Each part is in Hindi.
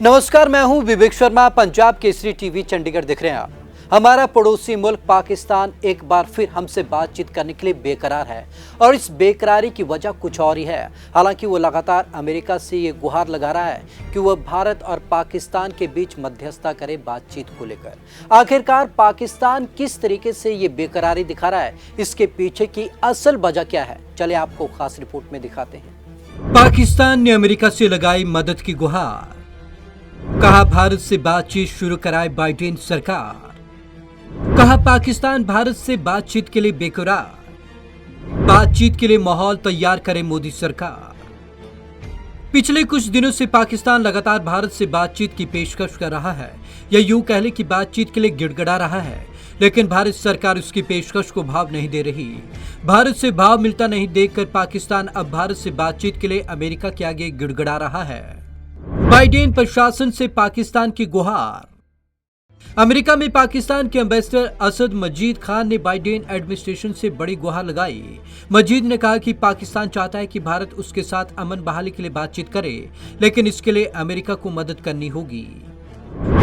नमस्कार, मैं हूं विवेक शर्मा। पंजाब केसरी टीवी चंडीगढ़ दिख रहे हैं आप। हमारा पड़ोसी मुल्क पाकिस्तान एक बार फिर हमसे बातचीत करने के लिए बेकरार है और इस बेकरारी की वजह कुछ और ही है। हालांकि वो लगातार अमेरिका से ये गुहार लगा रहा है कि वह भारत और पाकिस्तान के बीच मध्यस्थता करे बातचीत को लेकर। आखिरकार पाकिस्तान किस तरीके से ये बेकरारी दिखा रहा है, इसके पीछे की असल वजह क्या है, चले आपको खास रिपोर्ट में दिखाते हैं। पाकिस्तान ने अमेरिका से लगाई मदद की गुहार, कहा भारत से बातचीत शुरू कराए बाइडेन सरकार। कहा पाकिस्तान भारत से बातचीत के लिए बेकरार, बातचीत के लिए माहौल तैयार करे मोदी सरकार। पिछले कुछ दिनों से पाकिस्तान लगातार भारत से बातचीत की पेशकश कर रहा है, या यूं कह ले कि बातचीत के लिए गिड़गिड़ा रहा है, लेकिन भारत सरकार उसकी पेशकश को भाव नहीं दे रही। भारत से भाव मिलता नहीं देखकर पाकिस्तान अब भारत से बातचीत के लिए अमेरिका के आगे गिड़गिड़ा रहा है। बाइडेन प्रशासन से पाकिस्तान की गुहार। अमेरिका में पाकिस्तान के एम्बेसडर असद मजीद खान ने बाइडेन एडमिनिस्ट्रेशन से बड़ी गुहार लगाई। मजीद ने कहा कि पाकिस्तान चाहता है कि भारत उसके साथ अमन बहाली के लिए बातचीत करे, लेकिन इसके लिए अमेरिका को मदद करनी होगी।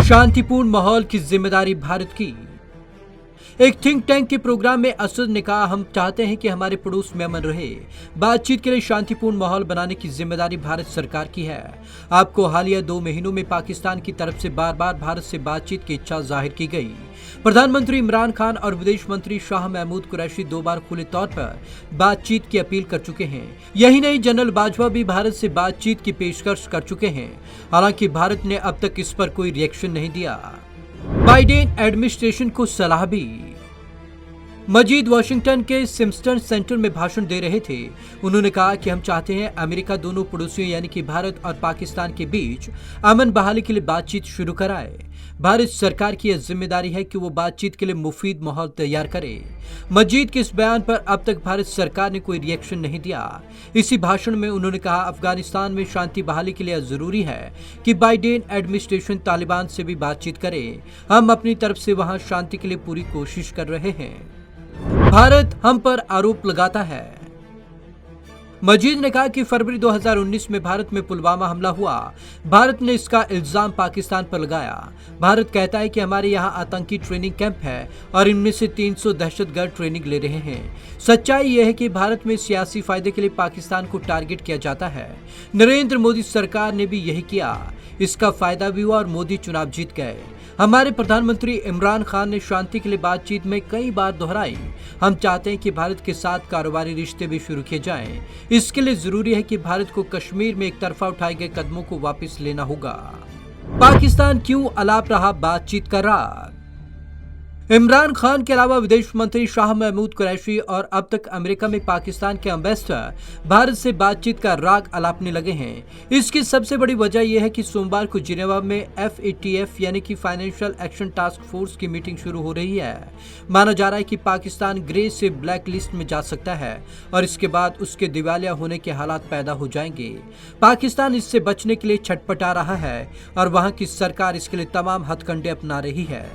शांतिपूर्ण माहौल की जिम्मेदारी भारत की। एक थिंक टैंक के प्रोग्राम में असद ने कहा, हम चाहते हैं कि हमारे पड़ोस में अमन रहे। बातचीत के लिए शांतिपूर्ण माहौल बनाने की जिम्मेदारी भारत सरकार की है। आपको हालिया 2 महीनों में पाकिस्तान की तरफ से बार बार भारत से बातचीत की इच्छा जाहिर की गई। प्रधानमंत्री इमरान खान और विदेश मंत्री शाह महमूद कुरैशी 2 बार खुले तौर पर बातचीत की अपील कर चुके हैं। यही नहीं, जनरल बाजवा भी भारत से बातचीत की पेशकश कर चुके हैं। हालांकि भारत ने अब तक इस पर कोई रिएक्शन नहीं दिया। बाइडेन एडमिनिस्ट्रेशन को सलाह भी। मजीद वाशिंगटन के सिम्पसन सेंटर में भाषण दे रहे थे। उन्होंने कहा कि हम चाहते हैं अमेरिका दोनों पड़ोसियों यानी कि भारत और पाकिस्तान के बीच अमन बहाली के लिए बातचीत शुरू कराए। भारत सरकार की यह जिम्मेदारी है कि वो बातचीत के लिए मुफीद माहौल तैयार करे। मजीद के इस बयान पर अब तक भारत सरकार ने कोई रिएक्शन नहीं दिया। इसी भाषण में उन्होंने कहा, अफगानिस्तान में शांति बहाली के लिए जरूरी है कि बाइडेन एडमिनिस्ट्रेशन तालिबान से भी बातचीत करे। हम अपनी तरफ से वहां शांति के लिए पूरी कोशिश कर रहे हैं। भारत हम पर आरोप लगाता है। मजीद ने कहा कि फरवरी 2019 में भारत में पुलवामा हमला हुआ। भारत ने इसका इल्जाम पाकिस्तान पर लगाया। भारत कहता है कि हमारे यहाँ आतंकी ट्रेनिंग कैंप है और इनमें से 300 दहशतगर्द ट्रेनिंग ले रहे हैं। सच्चाई यह है कि भारत में सियासी फायदे के लिए पाकिस्तान को टारगेट किया जाता है। नरेंद्र मोदी सरकार ने भी यही किया। इसका फायदा भी हुआ और मोदी चुनाव जीत गए। हमारे प्रधानमंत्री इमरान खान ने शांति के लिए बातचीत में कई बार दोहराई। हम चाहते हैं कि भारत के साथ कारोबारी रिश्ते भी शुरू किए जाएं। इसके लिए जरूरी है कि भारत को कश्मीर में एक तरफा उठाए गए कदमों को वापस लेना होगा। पाकिस्तान क्यों अलाप रहा बातचीत का राग। इमरान खान के अलावा विदेश मंत्री शाह महमूद कुरैशी और अब तक अमेरिका में पाकिस्तान के एम्बेसडर भारत से बातचीत का राग अलापने लगे हैं। इसकी सबसे बड़ी वजह यह है कि सोमवार को जिनेवा में FATF यानी कि फाइनेंशियल एक्शन टास्क फोर्स की मीटिंग शुरू हो रही है। माना जा रहा है कि पाकिस्तान ग्रे से ब्लैक लिस्ट में जा सकता है और इसके बाद उसके दिवालिया होने के हालात पैदा हो जाएंगे। पाकिस्तान इससे बचने के लिए छटपटा रहा है और वहां की सरकार इसके लिए तमाम हथकंडे अपना रही है।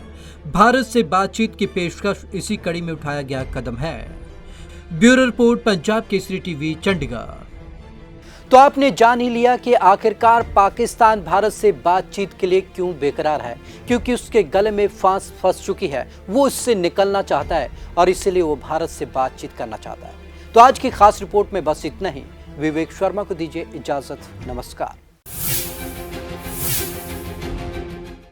भारत से बातचीत की पेशकश इसी कड़ी में उठाया गया कदम है। Bureau report, Punjab Kesari TV Chandigarh. तो आपने जान ही लिया कि आखिरकार पाकिस्तान भारत से बातचीत के लिए क्यों बेकरार है, क्योंकि उसके गले में फांस फंस चुकी है। वो इससे निकलना चाहता है और इसलिए वो भारत से बातचीत करना चाहता है। तो आज की खास रिपोर्ट में बस इतना ही। विवेक शर्मा को दीजिए इजाजत। नमस्कार।